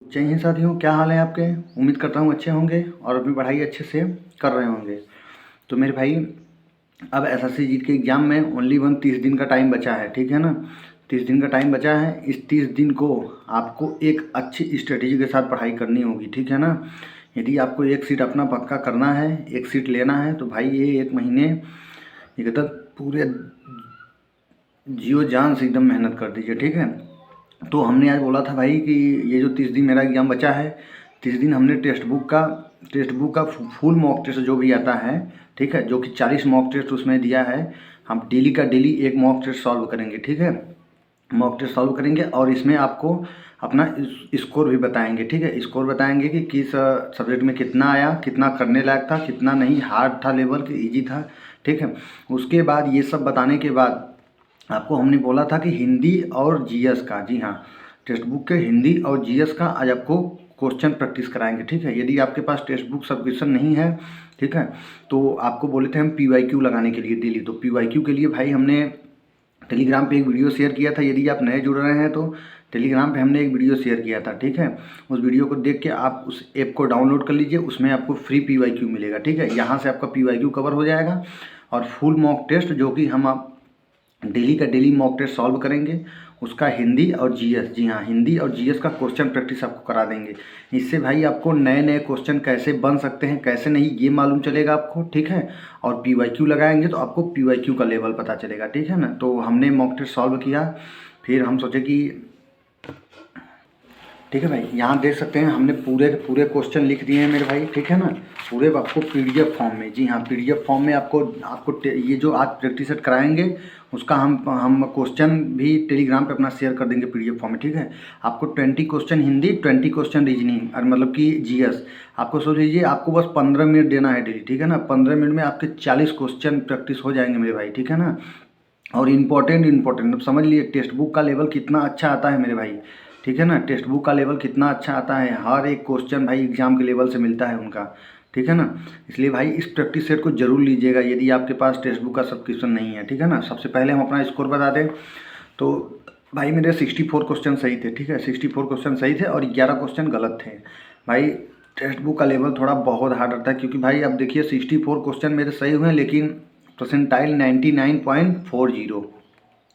जय हिंद साथियों, क्या हाल है आपके। उम्मीद करता हूँ अच्छे होंगे और अपनी पढ़ाई अच्छे से कर रहे होंगे। तो मेरे भाई, अब एसएससी जीट के एग्ज़ाम में ओनली 30 दिन का टाइम बचा है, ठीक है ना। 30 दिन का टाइम बचा है। इस 30 दिन को आपको एक अच्छी स्ट्रेटेजी के साथ पढ़ाई करनी होगी, ठीक है ना। यदि आपको एक सीट अपना पक्का करना है, एक सीट लेना है, तो भाई ये एक महीने तक पूरे जियो जान से एकदम मेहनत कर दीजिए, ठीक है। तो हमने आज बोला था भाई कि ये जो 30 दिन मेरा एग्ज़ाम बचा है, 30 दिन हमने टेक्स्ट बुक का फुल मॉक टेस्ट जो भी आता है, ठीक है, जो कि 40 मॉक टेस्ट उसमें दिया है। हम डेली का डेली एक मॉक टेस्ट सॉल्व करेंगे, ठीक है। मॉक टेस्ट सॉल्व करेंगे और इसमें आपको अपना स्कोर भी बताएंगे, ठीक है। स्कोर बताएंगे कि किस सब्जेक्ट में कितना आया, कितना करने लायक था, कितना नहीं, हार्ड था लेवल कि ईजी था, ठीक है। उसके बाद ये सब बताने के बाद आपको हमने बोला था कि हिंदी और जीएस का, जी हाँ, टेक्स्ट बुक के हिंदी और जीएस का आज आपको क्वेश्चन प्रैक्टिस कराएंगे, ठीक है। यदि आपके पास टेक्स्ट बुक सब्सक्रिप्शन नहीं है, ठीक है, तो आपको बोले थे हम पीवाईक्यू लगाने के लिए डेली। तो पीवाईक्यू के लिए भाई हमने टेलीग्राम पे एक वीडियो शेयर किया था। यदि आप नए जुड़ रहे हैं तो टेलीग्राम पे हमने एक वीडियो शेयर किया था, ठीक है। उस वीडियो को देख के आप उस ऐप को डाउनलोड कर लीजिए, उसमें आपको फ्री पीवाईक्यू मिलेगा, ठीक है। यहाँ से आपका पीवाईक्यू कवर हो जाएगा और फुल मॉक टेस्ट जो कि हम आप डेली का डेली मॉक टेस्ट सॉल्व करेंगे, उसका हिंदी और जीएस, जी हाँ, हिंदी और जीएस का क्वेश्चन प्रैक्टिस आपको करा देंगे। इससे भाई आपको नए नए क्वेश्चन कैसे बन सकते हैं, कैसे नहीं, ये मालूम चलेगा आपको, ठीक है। और पीवाईक्यू लगाएंगे तो आपको पीवाईक्यू का लेवल पता चलेगा, ठीक है ना। तो हमने मॉक टेस्ट सॉल्व किया, फिर हम सोचे कि ठीक है भाई, यहाँ देख सकते हैं हमने पूरे के पूरे क्वेश्चन लिख दिए हैं मेरे भाई, ठीक है ना। पूरे आपको पीडीएफ फॉर्म में, जी हाँ, पीडीएफ फॉर्म में आपको आपको ये जो आज प्रैक्टिस सेट कराएंगे उसका हम क्वेश्चन भी टेलीग्राम पे अपना शेयर कर देंगे पीडीएफ फॉर्म में, ठीक है। आपको 20 क्वेश्चन हिंदी, 20 क्वेश्चन रीजनिंग और मतलब कि जीएस। आपको सोच लीजिए आपको बस 15 मिनट देना है डेली, ठीक है ना। 15 मिनट में आपके 40 क्वेश्चन प्रैक्टिस हो जाएंगे मेरे भाई, ठीक है ना। और इम्पोर्टेंट अब समझ लिए टेक्स्ट बुक का लेवल कितना अच्छा आता है मेरे भाई, ठीक है ना। टेक्स्ट बुक का लेवल कितना अच्छा आता है, हर एक क्वेश्चन भाई एग्जाम के लेवल से मिलता है उनका, ठीक है ना। इसलिए भाई इस प्रैक्टिस सेट को जरूर लीजिएगा यदि आपके पास टेक्स्ट बुक का सब्सक्रिप्शन नहीं है, ठीक है ना। सबसे पहले हम अपना स्कोर बता दें तो भाई मेरे 64 क्वेश्चन सही थे, ठीक है। 64 क्वेश्चन सही थे और 11 क्वेश्चन गलत थे। भाई टेक्स्ट बुक का लेवल थोड़ा बहुत हार्ड रहता है, क्योंकि भाई अब देखिए 64 क्वेश्चन मेरे सही हुए हैं, लेकिन परसेंटाइल 99.40।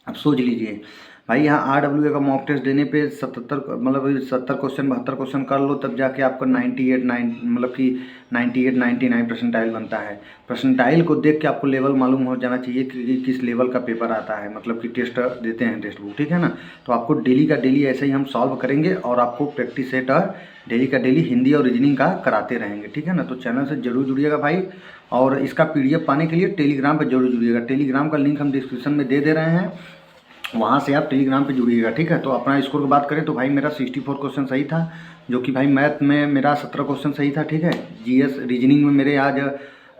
अब सोच लीजिए भाई, यहाँ RWA का मॉक टेस्ट देने पे 77 मतलब 70 क्वेश्चन 72 क्वेश्चन कर लो, तब जाके आपका 98 मतलब कि 98 99 परसेंटाइल बनता है। परसेंटाइल को देख के आपको लेवल मालूम हो जाना चाहिए कि किस लेवल का पेपर आता है, मतलब कि टेस्ट देते हैं टेक्स्ट बुक, ठीक है ना। तो आपको डेली का डेली ऐसे ही हम सॉल्व करेंगे और आपको प्रैक्टिस सेट डेली का डेली हिंदी और रीजनिंग का कराते रहेंगे, ठीक है ना। तो चैनल से जरूर जुड़िएगा भाई, और इसका पीडीएफ पाने के लिए टेलीग्राम पर जरूर जुड़िएगा। टेलीग्राम का लिंक हम डिस्क्रिप्शन में दे रहे हैं, वहाँ से आप टेलीग्राम पे जुड़िएगा, ठीक है। तो अपना स्कोर की बात करें तो भाई मेरा 64 क्वेश्चन सही था, जो कि भाई मैथ में मेरा 17 क्वेश्चन सही था, ठीक है। जीएस रीजनिंग में मेरे आज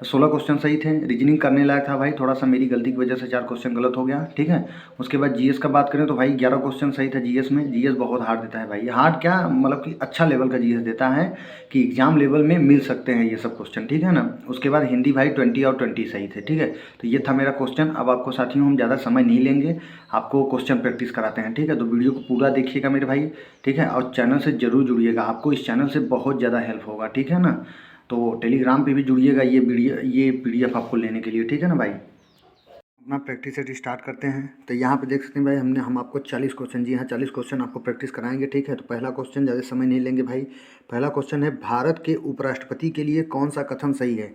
16 क्वेश्चन सही थे। रीजनिंग करने लायक था भाई, थोड़ा सा मेरी गलती की वजह से 4 क्वेश्चन गलत हो गया, ठीक है। उसके बाद जीएस का बात करें तो भाई 11 क्वेश्चन सही था जीएस में। जीएस बहुत हार्ड देता है भाई, हार्ड क्या मतलब कि अच्छा लेवल का जीएस देता है कि एग्जाम लेवल में मिल सकते हैं ये सब क्वेश्चन, ठीक है ना। उसके बाद हिंदी भाई 20 और 20 सही थे, ठीक है। तो ये था मेरा क्वेश्चन। अब आपको साथियों हम ज़्यादा समय नहीं लेंगे, आपको क्वेश्चन प्रैक्टिस कराते हैं, ठीक है। तो वीडियो को पूरा देखिएगा मेरे भाई, ठीक है, और चैनल से जरूर जुड़िएगा, आपको इस चैनल से बहुत ज़्यादा हेल्प होगा, ठीक है ना। तो टेलीग्राम पे भी जुड़िएगा ये पीडीएफ आपको लेने के लिए, ठीक है ना भाई। अपना प्रैक्टिस सेट स्टार्ट करते हैं। तो यहाँ पे देख सकते हैं भाई, हम आपको 40 क्वेश्चन, जी हाँ 40 क्वेश्चन आपको प्रैक्टिस कराएंगे, ठीक है। तो पहला क्वेश्चन, ज़्यादा समय नहीं लेंगे भाई। पहला क्वेश्चन है, भारत के उपराष्ट्रपति के लिए कौन सा कथन सही है,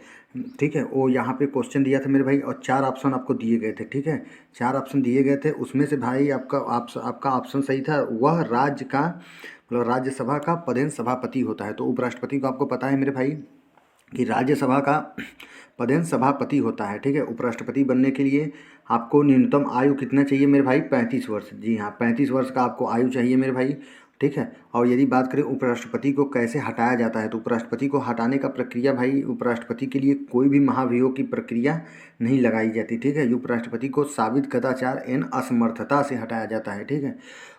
ठीक है। वो यहाँ पे क्वेश्चन दिया था मेरे भाई और 4 ऑप्शन आपको दिए गए थे, ठीक है। 4 ऑप्शन दिए गए थे, उसमें से भाई आपका ऑप्शन सही था, वह राज्य का मतलब राज्यसभा का पदेन सभापति होता है। तो उपराष्ट्रपति को आपको पता है मेरे भाई कि राज्यसभा का पदेन सभापति होता है, ठीक है। उपराष्ट्रपति बनने के लिए आपको न्यूनतम आयु कितना चाहिए मेरे भाई, 35 वर्ष, जी हाँ 35 वर्ष का आपको आयु चाहिए मेरे भाई, ठीक है। और यदि बात करें उपराष्ट्रपति को कैसे हटाया जाता है, तो उपराष्ट्रपति को हटाने का प्रक्रिया भाई, उपराष्ट्रपति के लिए कोई भी महाभियोग की प्रक्रिया नहीं लगाई जाती, ठीक है। उपराष्ट्रपति को साबित कदाचार एवं असमर्थता से हटाया जाता है, ठीक है।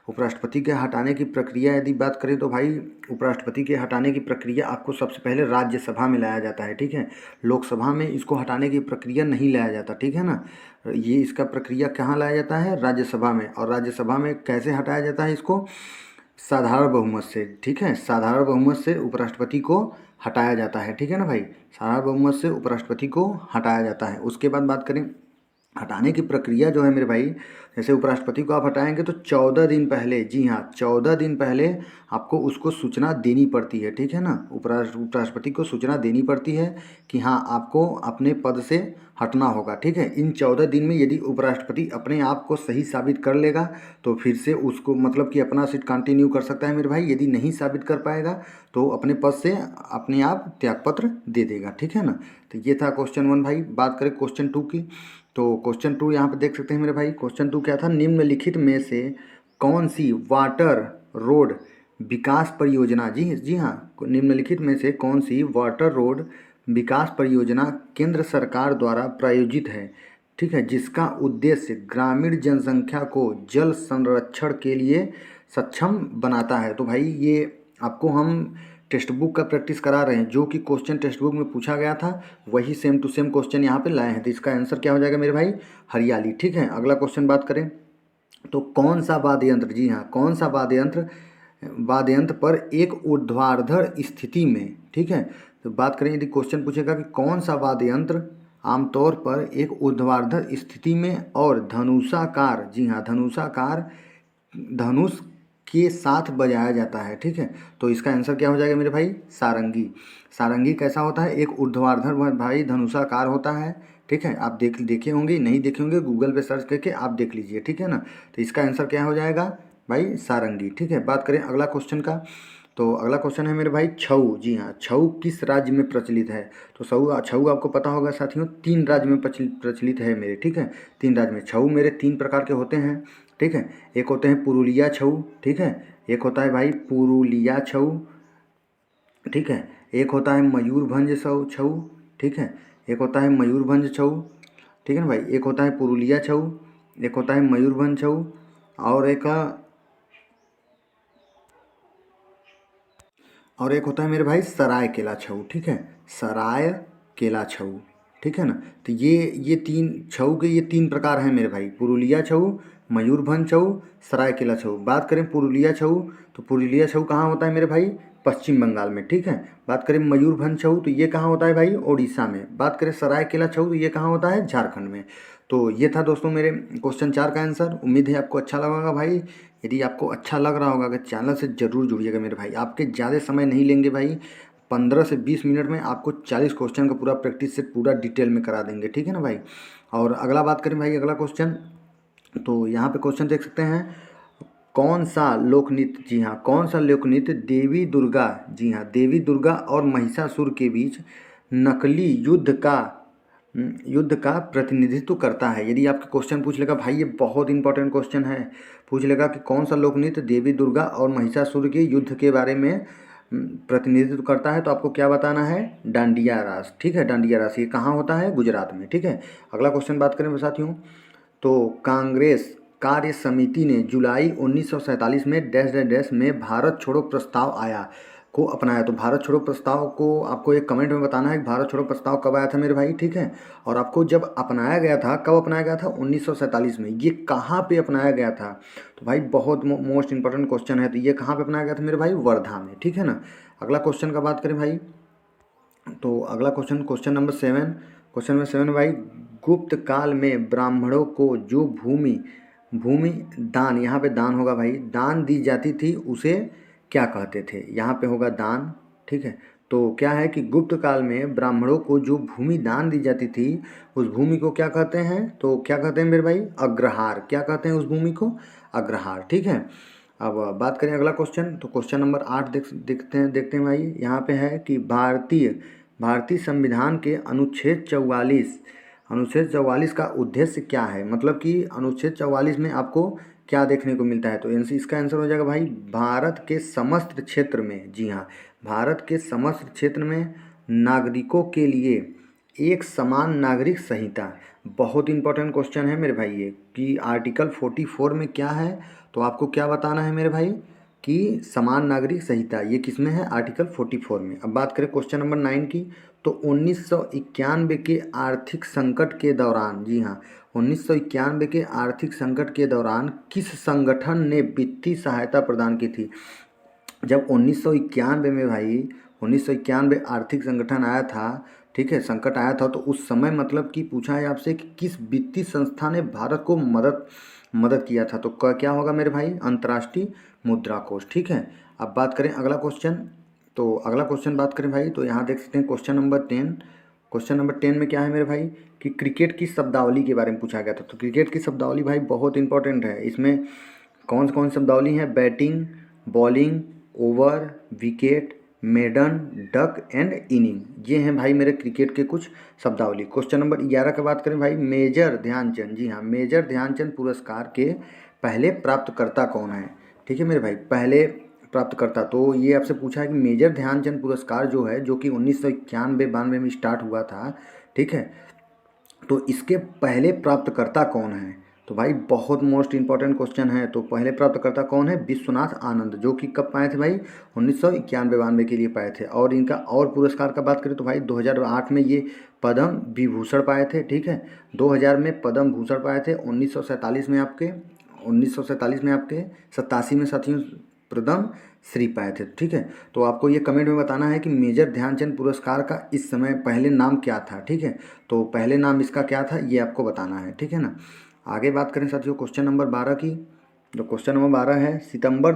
उपराष्ट्रपति के हटाने की प्रक्रिया यदि बात करें तो भाई, उपराष्ट्रपति के हटाने की प्रक्रिया आपको सबसे पहले राज्यसभा में लाया जाता है, ठीक है। लोकसभा में इसको हटाने की प्रक्रिया नहीं लाया जाता, ठीक है ना। ये इसका प्रक्रिया कहाँ लाया जाता है, राज्यसभा में। और राज्यसभा में कैसे हटाया जाता है इसको, साधारण बहुमत से, ठीक है, साधारण बहुमत से उपराष्ट्रपति को हटाया जाता है, ठीक है ना भाई, साधारण बहुमत से उपराष्ट्रपति को हटाया जाता है। उसके बाद बात करें हटाने की प्रक्रिया जो है मेरे भाई, जैसे उपराष्ट्रपति को आप हटाएंगे तो 14 दिन पहले, जी हाँ 14 दिन पहले आपको उसको सूचना देनी पड़ती है, ठीक है ना, उपराष्ट्रपति को सूचना देनी पड़ती है कि हाँ आपको अपने पद से हटना होगा, ठीक है। इन 14 दिन में यदि उपराष्ट्रपति अपने आप को सही साबित कर लेगा तो फिर से उसको मतलब कि अपना सीट कंटिन्यू कर सकता है मेरे भाई। यदि नहीं साबित कर पाएगा तो अपने पद से अपने आप त्यागपत्र दे देगा, ठीक है ना। तो ये था क्वेश्चन 1 भाई। बात करें क्वेश्चन 2 की, तो क्वेश्चन 2 यहाँ पे देख सकते हैं मेरे भाई। क्वेश्चन 2 क्या था, निम्नलिखित में से कौन सी वाटर रोड विकास परियोजना, जी जी हाँ, निम्नलिखित में से कौन सी वाटर रोड विकास परियोजना केंद्र सरकार द्वारा प्रायोजित है, ठीक है, जिसका उद्देश्य ग्रामीण जनसंख्या को जल संरक्षण के लिए सक्षम बनाता है। तो भाई ये आपको हम टेक्स्ट बुक का प्रैक्टिस करा रहे हैं, जो कि क्वेश्चन टेक्स्ट बुक में पूछा गया था वही सेम टू सेम क्वेश्चन यहाँ पे लाए हैं। तो इसका आंसर क्या हो जाएगा मेरे भाई, हरियाली, ठीक है। अगला क्वेश्चन बात करें तो कौन सा वाद्य यंत्र, जी हाँ कौन सा वाद्य यंत्र पर एक ऊर्ध्वाधर स्थिति में, ठीक है। तो बात करें यदि क्वेश्चन पूछेगा कि कौन सा वाद्य यंत्र आमतौर पर एक ऊर्ध्वाधर स्थिति में और धनुषाकार, जी हाँ धनुषाकार धनुष के साथ बजाया जाता है, ठीक है। तो इसका आंसर क्या हो जाएगा मेरे भाई, सारंगी। सारंगी कैसा होता है, एक ऊर्ध्वाधर भाई धनुषाकार होता है, ठीक है। आप देखे होंगे, नहीं देखे होंगे गूगल पे सर्च करके आप देख लीजिए, ठीक है ना। तो इसका आंसर क्या हो जाएगा भाई, सारंगी, ठीक है। बात करें अगला क्वेश्चन का, तो अगला क्वेश्चन है मेरे भाई छऊ, जी हाँ छऊ किस राज्य में प्रचलित है। तो छऊ आपको पता होगा साथियों 3 राज्य में प्रचलित है मेरे, ठीक है। 3 राज्य में छऊ मेरे 3 प्रकार के होते हैं, ठीक है। एक होते हैं पुरुलिया छऊ, ठीक है, एक होता है भाई पुरुलिया छऊ, ठीक है, एक होता है मयूरभंज छऊ, ठीक है, एक होता है मयूरभंज छऊ, ठीक है ना भाई, एक होता है पुरुलिया छऊ, एक होता है मयूरभंज छऊ, और एक होता है मेरे भाई सरायकेला छऊ, ठीक है, सरायकेला छऊ, ठीक है ना। तो ये 3 छऊ के ये 3 प्रकार हैं मेरे भाई, पुरुलिया छऊ, मयूरभंज छऊ, सरायकेला छऊ। बात करें पुरुलिया छऊ, तो पुरुलिया छऊ कहाँ होता है मेरे भाई, पश्चिम बंगाल में, ठीक है। बात करें मयूरभंज छऊ तो ये कहाँ होता है भाई, ओडिशा में। बात करें सरायकेला छऊ तो ये कहाँ होता है, झारखंड में। तो ये था दोस्तों मेरे क्वेश्चन 4 का आंसर। उम्मीद है आपको अच्छा लगा होगा भाई। यदि आपको अच्छा लग रहा होगा अगर चैनल से ज़रूर जुड़िएगा मेरे भाई, आपके ज़्यादा समय नहीं लेंगे भाई, 15 से 20 मिनट में आपको 40 क्वेश्चन का पूरा प्रैक्टिस सेट पूरा डिटेल में करा देंगे, ठीक है ना भाई। और अगला बात करें भाई, अगला क्वेश्चन, तो यहाँ पे क्वेश्चन देख सकते हैं, कौन सा लोकनृत्य, जी हाँ कौन सा लोकनृत्य देवी दुर्गा, जी हाँ देवी दुर्गा और महिषासुर के बीच नकली युद्ध का प्रतिनिधित्व करता है। यदि आपके क्वेश्चन पूछ लेगा भाई, ये बहुत इंपॉर्टेंट क्वेश्चन है, पूछ लेगा कि कौन सा लोकनृत्य देवी दुर्गा और महिषासुर के युद्ध के बारे में प्रतिनिधित्व करता है, तो आपको क्या बताना है, डांडिया रास, ठीक है, डांडिया रास। ये कहाँ होता है, गुजरात में, ठीक है। अगला क्वेश्चन बात करें साथियों, तो कांग्रेस कार्य समिति ने जुलाई 1947 में डैश डैश डैश में भारत छोड़ो प्रस्ताव आया को अपनाया। तो भारत छोड़ो प्रस्ताव को आपको एक कमेंट में बताना है कि भारत छोड़ो प्रस्ताव कब आया था मेरे भाई, ठीक है। और आपको जब अपनाया गया था, कब अपनाया गया था, 1947 में। ये कहाँ पे अपनाया गया था, तो भाई बहुत मोस्ट इंपॉर्टेंट क्वेश्चन है। तो ये कहाँ पे अपनाया गया था मेरे भाई, वर्धा में, ठीक है ना। अगला क्वेश्चन का बात करें भाई, तो अगला क्वेश्चन नंबर 7, क्वेश्चन नंबर 7 भाई, गुप्त काल में ब्राह्मणों को जो भूमि दान, यहाँ पे दान होगा भाई, दान दी जाती थी उसे क्या कहते थे, यहाँ पे होगा दान, ठीक है। तो क्या है कि गुप्त काल में ब्राह्मणों को जो भूमि दान दी जाती थी उस भूमि को क्या कहते हैं, तो क्या कहते हैं मेरे भाई, अग्रहार। क्या कहते हैं उस भूमि को, अग्रहार, ठीक है। अब बात करें अगला क्वेश्चन, तो क्वेश्चन नंबर 8 देखते हैं भाई। यहाँ पे है कि भारतीय संविधान के अनुच्छेद 44 का उद्देश्य क्या है, मतलब कि अनुच्छेद 44 में आपको क्या देखने को मिलता है। तो इसका आंसर हो जाएगा भाई, भारत के समस्त क्षेत्र में, जी हाँ भारत के समस्त क्षेत्र में नागरिकों के लिए एक समान नागरिक संहिता। बहुत इंपॉर्टेंट क्वेश्चन है मेरे भाई ये, कि आर्टिकल 44 में क्या है, तो आपको क्या बताना है मेरे भाई, कि समान नागरिक संहिता ये किसमें है, आर्टिकल 44 में। अब बात करें क्वेश्चन नंबर 9 की, तो 1991 के आर्थिक संकट के दौरान, जी हाँ, 1991 के आर्थिक संकट के दौरान किस संगठन ने वित्तीय सहायता प्रदान की थी। जब 1991 में भाई, 1991 आर्थिक संगठन आया था, ठीक है, संकट आया था, तो उस समय मतलब कि पूछा है आपसे कि किस वित्तीय संस्था ने भारत को मदद किया था, तो क्या होगा मेरे भाई, अंतर्राष्ट्रीय मुद्रा कोष। ठीक है। अब बात करें अगला क्वेश्चन, तो अगला क्वेश्चन बात करें भाई, तो यहाँ देख सकते हैं क्वेश्चन नंबर 10। क्वेश्चन नंबर 10 में क्या है मेरे भाई कि क्रिकेट की शब्दावली के बारे में पूछा गया था। तो क्रिकेट की शब्दावली भाई बहुत इंपॉर्टेंट है। इसमें कौन कौन सी शब्दावली है, batting, bowling, over, wicket, maiden, duck and inning, ये हैं भाई मेरे क्रिकेट के कुछ शब्दावली। क्वेश्चन नंबर 11 की बात करें भाई, मेजर ध्यानचंद, जी हाँ, मेजर ध्यानचंद पुरस्कार के पहले प्राप्तकर्ता कौन है। ठीक है मेरे भाई, पहले प्राप्तकर्ता, तो ये आपसे पूछा है कि मेजर ध्यानचंद पुरस्कार जो है, जो कि 1991-92 में स्टार्ट हुआ था, ठीक है, तो इसके पहले प्राप्तकर्ता कौन है। तो भाई बहुत मोस्ट इंपॉर्टेंट क्वेश्चन है। तो पहले प्राप्तकर्ता कौन है, विश्वनाथ आनंद, जो कि कब पाए थे भाई, 1991-92 के लिए पाए थे। और इनका और पुरस्कार का बात करें तो भाई 2008 में ये पद्म विभूषण पाए थे। ठीक है, 2000 में पद्म भूषण पाए थे, 1947 में आपके 87 में साथियों प्रथम श्री पाए थे। ठीक है, तो आपको ये कमेंट में बताना है कि मेजर ध्यानचंद पुरस्कार का इस समय पहले नाम क्या था। ठीक है, तो पहले नाम इसका क्या था ये आपको बताना है। ठीक है ना। आगे बात करें साथियों क्वेश्चन नंबर 12 की, तो क्वेश्चन नंबर 12 है, सितंबर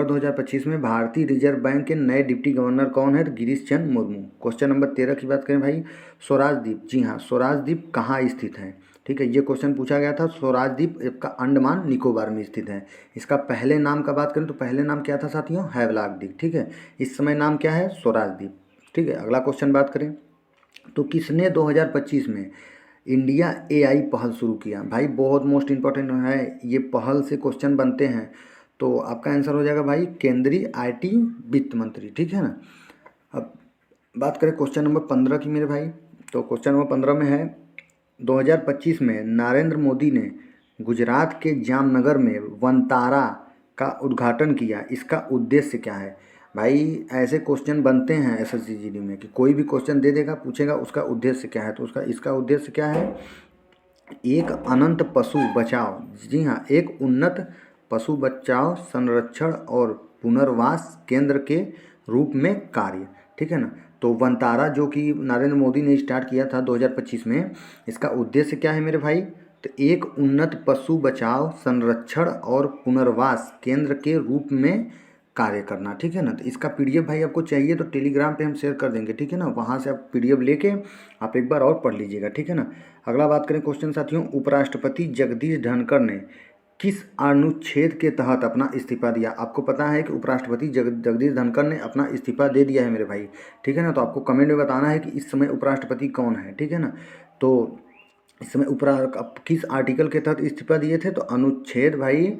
2025 में भारतीय रिजर्व बैंक के नए डिप्टी गवर्नर कौन है, तो गिरीश चंद्र मुर्मू। क्वेश्चन नंबर 13 की बात करें भाई, स्वराज द्वीप, जी हाँ, स्वराज द्वीप कहाँ स्थित है। ठीक है, ये क्वेश्चन पूछा गया था। स्वराज द्वीप का अंडमान निकोबार में स्थित है। इसका पहले नाम का बात करें तो पहले नाम क्या था साथियों, हैवलॉक द्वीप। ठीक है, इस समय नाम क्या है, स्वराज द्वीप। ठीक है, अगला क्वेश्चन बात करें तो किसने 2025 में इंडिया एआई पहल शुरू किया। भाई बहुत मोस्ट इंपॉर्टेंट है, ये पहल से क्वेश्चन बनते हैं, तो आपका आंसर हो जाएगा भाई केंद्रीय आईटी वित्त मंत्री। ठीक है ना। अब बात करें क्वेश्चन नंबर 15 की मेरे भाई, तो क्वेश्चन नंबर 15 में है, 2025 में नरेंद्र मोदी ने गुजरात के जामनगर में वनतारा का उद्घाटन किया, इसका उद्देश्य क्या है। भाई ऐसे क्वेश्चन बनते हैं एसएससी जीडी में कि कोई भी क्वेश्चन दे देगा, पूछेगा उसका उद्देश्य क्या है, तो इसका उद्देश्य क्या है, एक अनंत पशु बचाव, जी हाँ, एक उन्नत पशु बचाव, संरक्षण और पुनर्वास केंद्र के रूप में कार्य। ठीक है ना। तो वनतारा जो कि नरेंद्र मोदी ने स्टार्ट किया था 2025 में, इसका उद्देश्य क्या है मेरे भाई, तो एक उन्नत पशु बचाव, संरक्षण और पुनर्वास केंद्र के रूप में कार्य करना। ठीक है ना। तो इसका पीडीएफ भाई आपको चाहिए तो टेलीग्राम पे हम शेयर कर देंगे। ठीक है ना, वहाँ से आप पीडीएफ लेके आप एक बार और पढ़ लीजिएगा। ठीक है ना। अगला बात करें क्वेश्चन साथियों, उपराष्ट्रपति जगदीश धनखड़ ने किस अनुच्छेद के तहत अपना इस्तीफा दिया। आपको पता है कि उपराष्ट्रपति जगदीश धनखड़ ने अपना इस्तीफा दे दिया है मेरे भाई। ठीक है ना, तो आपको कमेंट में बताना है कि इस समय उपराष्ट्रपति कौन है। ठीक है ना, तो इस समय किस आर्टिकल के तहत इस्तीफा दिए थे, तो अनुच्छेद भाई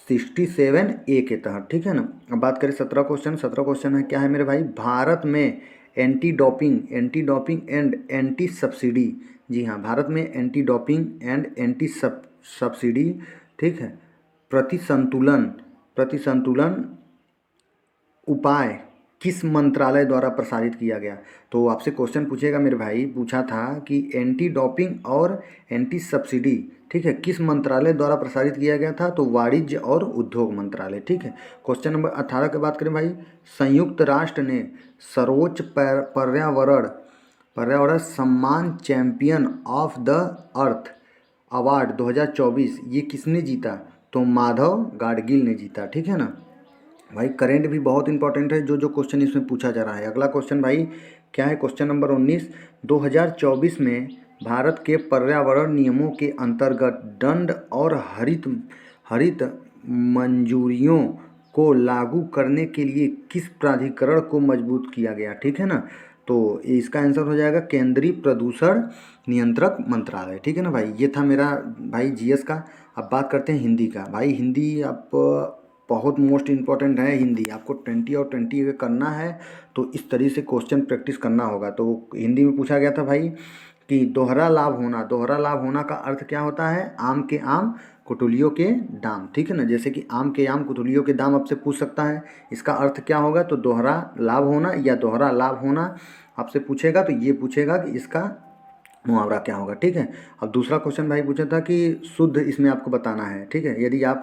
67A के तहत। ठीक है ना। अब बात करें 17 क्वेश्चन है, क्या है मेरे भाई, भारत में anti dumping and anti subsidy, जी हाँ, भारत में anti dumping and anti subsidy, ठीक है, प्रतिसंतुलन उपाय किस मंत्रालय द्वारा प्रसारित किया गया। तो आपसे क्वेश्चन पूछेगा मेरे भाई, पूछा था कि एंटी डोपिंग और एंटी सब्सिडी, ठीक है, किस मंत्रालय द्वारा प्रसारित किया गया था, तो वाणिज्य और उद्योग मंत्रालय। ठीक है। क्वेश्चन नंबर 18 की बात करें भाई, संयुक्त राष्ट्र ने सर्वोच्च पर्यावरण सम्मान champion of the earth award 2024 ये किसने जीता, तो माधव गाडगिल ने जीता। ठीक है ना भाई, करेंट भी बहुत इंपॉर्टेंट है जो क्वेश्चन इसमें पूछा जा रहा है। अगला क्वेश्चन भाई क्या है, क्वेश्चन नंबर 19, 2024 में भारत के पर्यावरण नियमों के अंतर्गत दंड और हरित मंजूरियों को लागू करने के लिए किस प्राधिकरण को मजबूत किया गया। ठीक है ना, तो इसका आंसर हो जाएगा केंद्रीय प्रदूषण नियंत्रक मंत्रालय। ठीक है ना भाई, ये था मेरा भाई जीएस का। अब बात करते हैं हिंदी का। भाई हिंदी आप बहुत मोस्ट इम्पॉर्टेंट है हिंदी, आपको 20 और 20 अगर करना है तो इस तरीके से क्वेश्चन प्रैक्टिस करना होगा। तो हिंदी में पूछा गया था भाई कि दोहरा लाभ होना, दोहरा लाभ होना का अर्थ क्या होता है? आम के आम कुटुलियों के दाम, ठीक है ना। जैसे कि आम के आम कुटुलियों के दाम आपसे पूछ सकता है, इसका अर्थ क्या होगा? तो दोहरा लाभ होना या दोहरा लाभ होना आपसे पूछेगा तो ये पूछेगा कि इसका मुहावरा क्या होगा, ठीक है। अब दूसरा क्वेश्चन भाई पूछा था कि शुद्ध इसमें आपको बताना है, ठीक है। यदि आप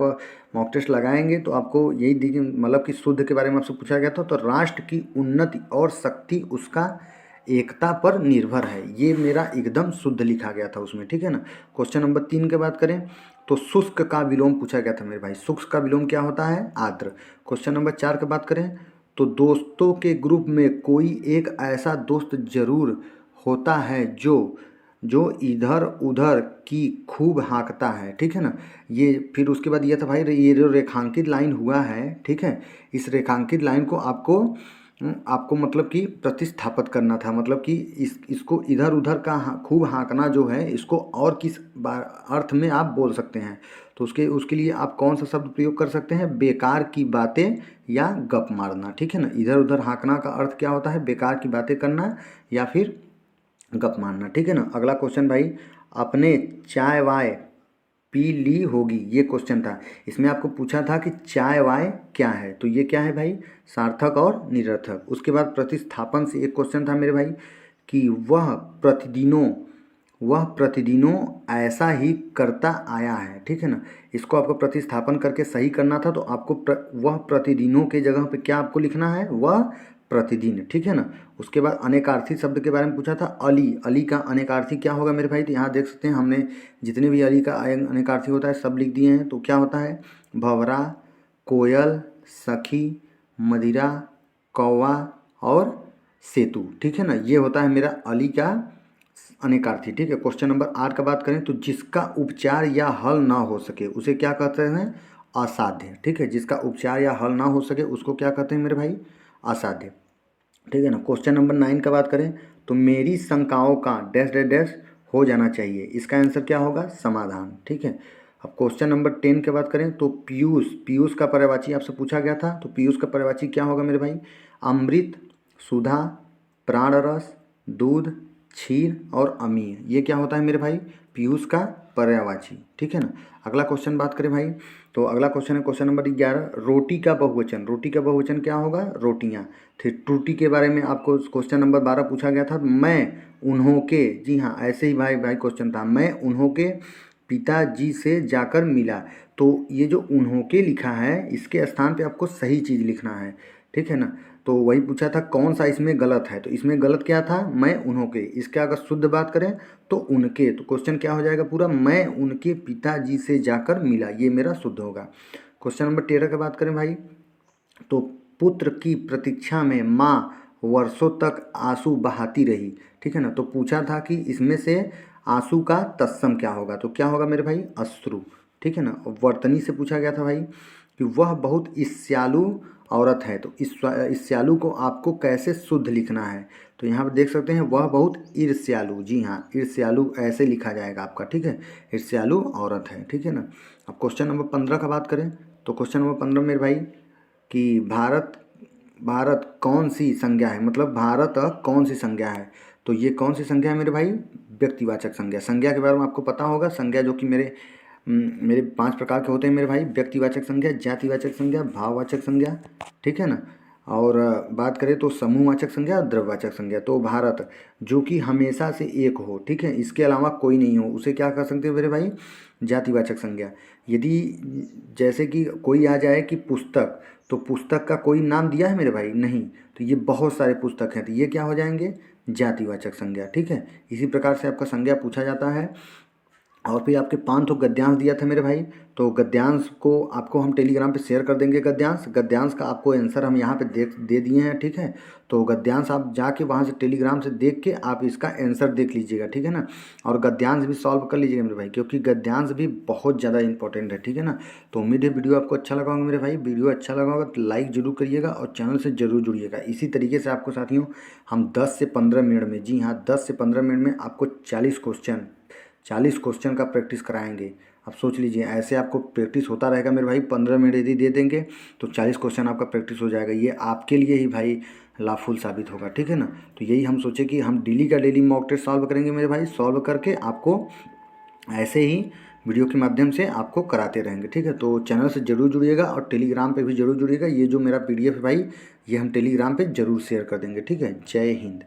मॉक टेस्ट लगाएंगे तो आपको यही दिखे, मतलब कि शुद्ध के बारे में आपसे पूछा गया था। तो राष्ट्र की उन्नति और शक्ति उसका एकता पर निर्भर है, ये मेरा एकदम शुद्ध लिखा गया था उसमें, ठीक है ना। क्वेश्चन नंबर 3 की बात करें तो शुष्क का विलोम पूछा गया था मेरे भाई। शुष्क का विलोम क्या होता है? आर्द्र। क्वेश्चन नंबर 4 की बात करें तो दोस्तों के ग्रुप में कोई एक ऐसा दोस्त जरूर होता है जो इधर उधर की खूब हाँकता है, ठीक है ना। ये फिर उसके बाद ये था भाई, ये जो रेखांकित लाइन हुआ है, ठीक है, इस रेखांकित लाइन को आपको मतलब कि प्रतिस्थापित करना था, मतलब कि इसको इधर उधर का खूब हाँकना जो है, इसको और किस अर्थ में आप बोल सकते हैं। तो उसके लिए आप कौन सा शब्द प्रयोग कर सकते हैं? बेकार की बातें या गप मारना, ठीक है ना। इधर उधर हाँकना का अर्थ क्या होता है? बेकार की बातें करना या फिर गप मारना, ठीक है ना। अगला क्वेश्चन भाई, अपने चाय वाय पी ली होगी, ये क्वेश्चन था। इसमें आपको पूछा था कि चाय वाय क्या है, तो ये क्या है भाई? सार्थक और निरर्थक। उसके बाद प्रतिस्थापन से एक क्वेश्चन था मेरे भाई कि वह प्रतिदिनों ऐसा ही करता आया है, ठीक है ना। इसको आपको प्रतिस्थापन करके सही करना था, तो आपको वह प्रतिदिनों के जगह पे क्या आपको लिखना है? वह प्रतिदिन, ठीक है ना। उसके बाद अनेकार्थी शब्द के बारे में पूछा था। अली, अली का अनेकार्थी क्या होगा मेरे भाई? तो यहाँ देख सकते हैं हमने जितने भी अली का अनेकार्थी होता है सब लिख दिए हैं। तो क्या होता है? भंवरा, कोयल, सखी, मदिरा, कौवा और सेतु, ठीक है ना। ये होता है मेरा अली का अनेकार्थी, ठीक है। क्वेश्चन नंबर 8 का बात करें तो जिसका उपचार या हल ना हो सके उसे क्या कहते हैं? असाध्य, ठीक है। जिसका उपचार या हल ना हो सके उसको क्या कहते हैं मेरे भाई? असाध्य, ठीक है ना। क्वेश्चन नंबर 9 का बात करें तो मेरी शंकाओं का डैश डैश डैश हो जाना चाहिए, इसका आंसर क्या होगा? समाधान, ठीक है। अब क्वेश्चन नंबर 10 की बात करें तो पीयूष का पर्यायवाची आपसे पूछा गया था। तो पीयूष का पर्यायवाची क्या होगा मेरे भाई? अमृत, सुधा, प्राण रस, दूध, क्षीर और अमीय, ये क्या होता है मेरे भाई? पीयूष का पर्यायवाची, ठीक है ना। अगला क्वेश्चन बात करें भाई तो अगला क्वेश्चन है क्वेश्चन नंबर 11, रोटी का बहुवचन। रोटी का बहुवचन क्या होगा? रोटियां। फिर त्रुटि के बारे में आपको क्वेश्चन नंबर 12 पूछा गया था। मैं उन्हों के, जी हाँ ऐसे ही भाई क्वेश्चन था, मैं उन्हों के पिताजी से जाकर मिला। तो ये जो उन्हों के लिखा है इसके स्थान पे आपको सही चीज़ लिखना है, ठीक है ना। तो वही पूछा था कौन सा इसमें गलत है, तो इसमें गलत क्या था? मैं उन्हों के। इसका अगर शुद्ध बात करें तो उनके, तो क्वेश्चन क्या हो जाएगा पूरा? मैं उनके पिताजी से जाकर मिला, ये मेरा शुद्ध होगा। क्वेश्चन नंबर 13 की बात करें भाई तो पुत्र की प्रतीक्षा में माँ वर्षों तक आंसू बहाती रही, ठीक है ना। तो पूछा था कि इसमें से आंसू का तत्सम क्या होगा, तो क्या होगा मेरे भाई? अश्रु, ठीक है ना। वर्तनी से पूछा गया था भाई कि वह बहुत ईर्ष्यालु औरत है, तो ईर्ष्यालु को आपको कैसे शुद्ध लिखना है? तो यहाँ पर देख सकते हैं वह बहुत ईर्ष्यालु, जी हाँ ईर्ष्यालु ऐसे लिखा जाएगा आपका, ठीक है। ईर्ष्यालु औरत है, ठीक है ना। अब क्वेश्चन नंबर 15 का बात करें तो क्वेश्चन नंबर 15 मेरे भाई कि भारत भारत कौन सी संज्ञा है, मतलब भारत कौन सी संज्ञा है? तो ये कौन सी संज्ञा है मेरे भाई? व्यक्तिवाचक संज्ञा। संज्ञा के बारे में आपको पता होगा, संज्ञा जो कि मेरे 5 प्रकार के होते हैं मेरे भाई। व्यक्तिवाचक संज्ञा, जातिवाचक संज्ञा, भाववाचक संज्ञा, ठीक है ना। और बात करें तो समूहवाचक संज्ञा और द्रव्यवाचक संज्ञा। तो भारत जो कि हमेशा से एक हो, ठीक है, इसके अलावा कोई नहीं हो, उसे क्या कर सकते हैं मेरे भाई? जातिवाचक संज्ञा। यदि जैसे कि कोई आ जाए कि पुस्तक, तो पुस्तक का कोई नाम दिया है मेरे भाई? नहीं, तो ये बहुत सारे पुस्तक हैं, तो ये क्या हो जाएंगे? जातिवाचक संज्ञा, ठीक है। इसी प्रकार से आपका संज्ञा पूछा जाता है। और फिर आपके 5 गद्यांश दिया था मेरे भाई, तो गद्यांश को आपको हम टेलीग्राम पे शेयर कर देंगे। गद्यांश का आपको आंसर हम यहाँ पे दे दिए हैं, ठीक है। तो गद्यांश आप जाके वहाँ से टेलीग्राम से देख के आप इसका आंसर देख लीजिएगा, ठीक है ना। और गद्यांश भी सॉल्व कर लीजिएगा मेरे भाई, क्योंकि गद्यांश भी बहुत ज़्यादा इंपॉर्टेंट है, ठीक है ना। तो उम्मीद है वीडियो आपको अच्छा लगा होगा मेरे भाई। वीडियो अच्छा लगा होगा तो लाइक जरूर करिएगा और चैनल से जरूर जुड़िएगा। इसी तरीके से आपको साथियों हम 10 से 15 मिनट में, जी हाँ 10 से 15 मिनट में आपको 40 क्वेश्चन का प्रैक्टिस कराएंगे। आप सोच लीजिए, ऐसे आपको प्रैक्टिस होता रहेगा मेरे भाई। 15 मिनट यदि दे देंगे तो 40 क्वेश्चन आपका प्रैक्टिस हो जाएगा। ये आपके लिए ही भाई लाफुल साबित होगा, ठीक है ना। तो यही हम सोचे कि हम डेली का डेली मॉक टेस्ट सॉल्व करेंगे मेरे भाई। सॉल्व करके आपको ऐसे ही वीडियो के माध्यम से आपको कराते रहेंगे, ठीक है। तो चैनल से ज़रूर जुड़िएगा और टेलीग्राम पे भी ज़रूर जुड़िएगा। ये जो मेरा PDF है भाई, ये हम टेलीग्राम पे ज़रूर शेयर कर देंगे, ठीक है। जय हिंद।